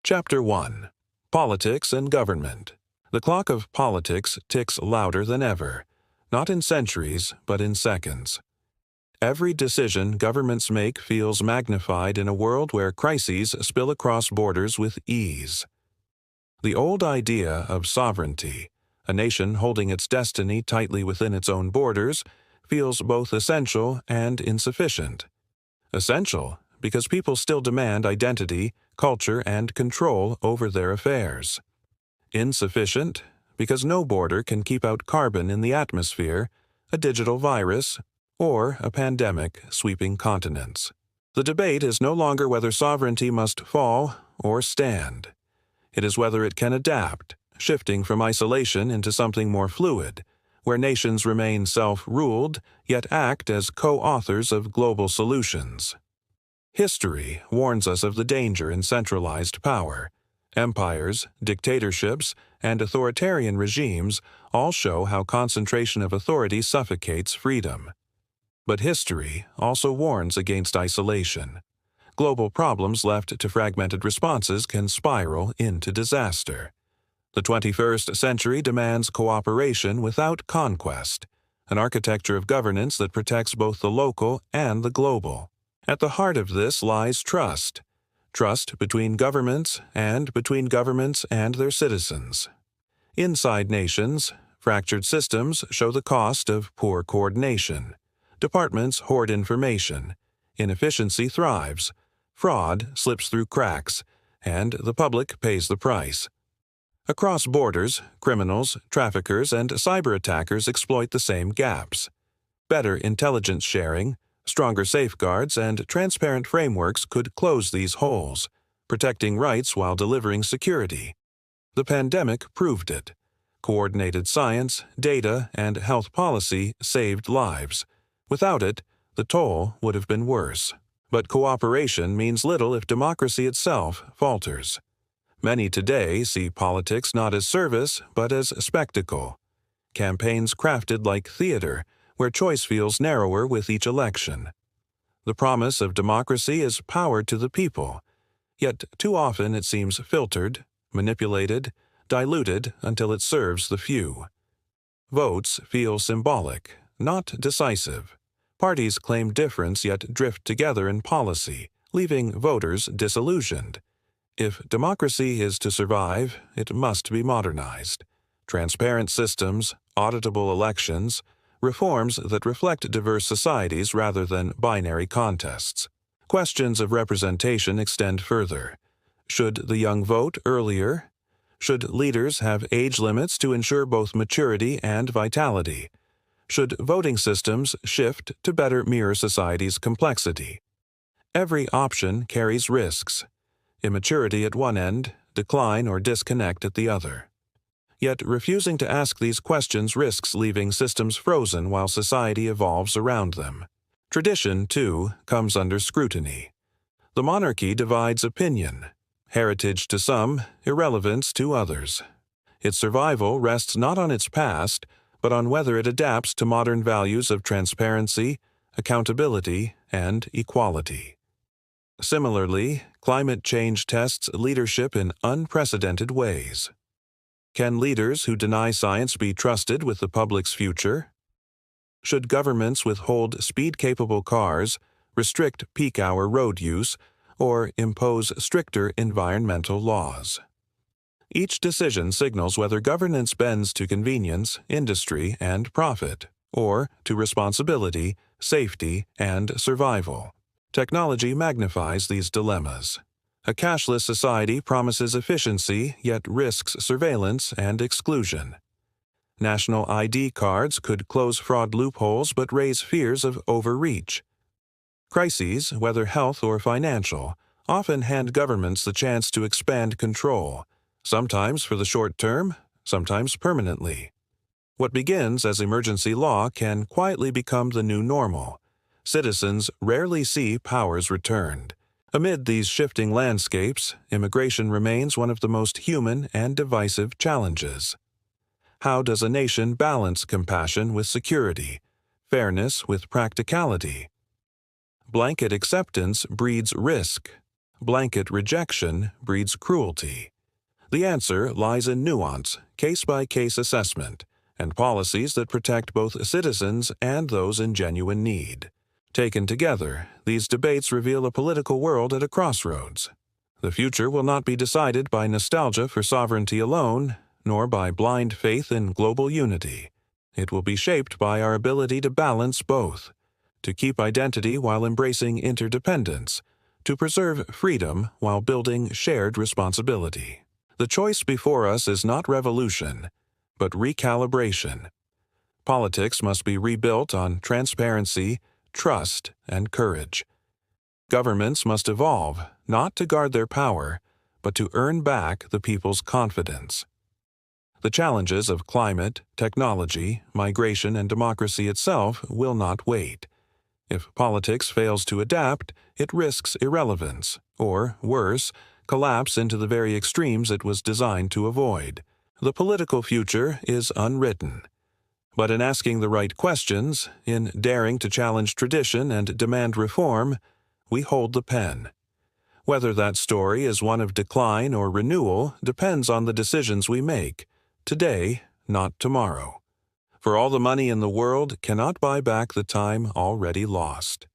Chapter 1. Politics and Government. The clock of politics ticks louder than ever, not in centuries, but in seconds. Every decision governments make feels magnified in a world where crises spill across borders with ease. The old idea of sovereignty, a nation holding its destiny tightly within its own borders, feels both essential and insufficient. Essential because people still demand identity, culture, and control over their affairs. Insufficient because no border can keep out carbon in the atmosphere, a digital virus, or a pandemic sweeping continents. The debate is no longer whether sovereignty must fall or stand. It is whether it can adapt, shifting from isolation into something more fluid, where nations remain self-ruled, yet act as co-authors of global solutions. History warns us of the danger in centralized power. Empires, dictatorships, and authoritarian regimes all show how concentration of authority suffocates freedom. But history also warns against isolation. Global problems left to fragmented responses can spiral into disaster. The 21st century demands cooperation without conquest, an architecture of governance that protects both the local and the global. At the heart of this lies trust. Trust between governments and their citizens. Inside nations, fractured systems show the cost of poor coordination. Departments hoard information. Inefficiency thrives. Fraud slips through cracks, and the public pays the price. Across borders, criminals, traffickers, and cyber attackers exploit the same gaps. Better intelligence sharing, stronger safeguards, and transparent frameworks could close these holes, protecting rights while delivering security. The pandemic proved it. Coordinated science, data, and health policy saved lives. Without it, the toll would have been worse. But cooperation means little if democracy itself falters. Many today see politics not as service, but as spectacle. Campaigns crafted like theater, where choice feels narrower with each election. The promise of democracy is power to the people, yet too often it seems filtered, manipulated, diluted until it serves the few. Votes feel symbolic, not decisive. Parties claim difference yet drift together in policy, leaving voters disillusioned. If democracy is to survive, it must be modernized. Transparent systems, auditable elections, reforms that reflect diverse societies rather than binary contests. Questions of representation extend further. Should the young vote earlier? Should leaders have age limits to ensure both maturity and vitality? Should voting systems shift to better mirror society's complexity? Every option carries risks. Immaturity at one end, decline or disconnect at the other. Yet refusing to ask these questions risks leaving systems frozen while society evolves around them. Tradition, too, comes under scrutiny. The monarchy divides opinion. Heritage to some, irrelevance to others. Its survival rests not on its past, but on whether it adapts to modern values of transparency, accountability, and equality. Similarly, climate change tests leadership in unprecedented ways. Can leaders who deny science be trusted with the public's future? Should governments withhold speed-capable cars, restrict peak-hour road use, or impose stricter environmental laws? Each decision signals whether governance bends to convenience, industry, and profit, or to responsibility, safety, and survival. Technology magnifies these dilemmas. A cashless society promises efficiency yet risks surveillance and exclusion. National ID cards could close fraud loopholes but raise fears of overreach. Crises, whether health or financial, often hand governments the chance to expand control, sometimes for the short term, sometimes permanently. What begins as emergency law can quietly become the new normal. Citizens rarely see powers returned. Amid these shifting landscapes, immigration remains one of the most human and divisive challenges. How does a nation balance compassion with security, fairness with practicality? Blanket acceptance breeds risk. blanket rejection breeds cruelty. The answer lies in nuance, case-by-case assessment, and policies that protect both citizens and those in genuine need. Taken together, these debates reveal a political world at a crossroads. The future will not be decided by nostalgia for sovereignty alone, nor by blind faith in global unity. It will be shaped by our ability to balance both, to keep identity while embracing interdependence, to preserve freedom while building shared responsibility. The choice before us is not revolution, but recalibration. Politics must be rebuilt on transparency, trust, and courage. Governments must evolve, not to guard their power, but to earn back the people's confidence. The challenges of climate, technology, migration, and democracy itself will not wait. If politics fails to adapt, it risks irrelevance, or, worse, collapse into the very extremes it was designed to avoid. The political future is unwritten. But in asking the right questions, in daring to challenge tradition and demand reform, we hold the pen. Whether that story is one of decline or renewal depends on the decisions we make, today, not tomorrow. For all the money in the world cannot buy back the time already lost.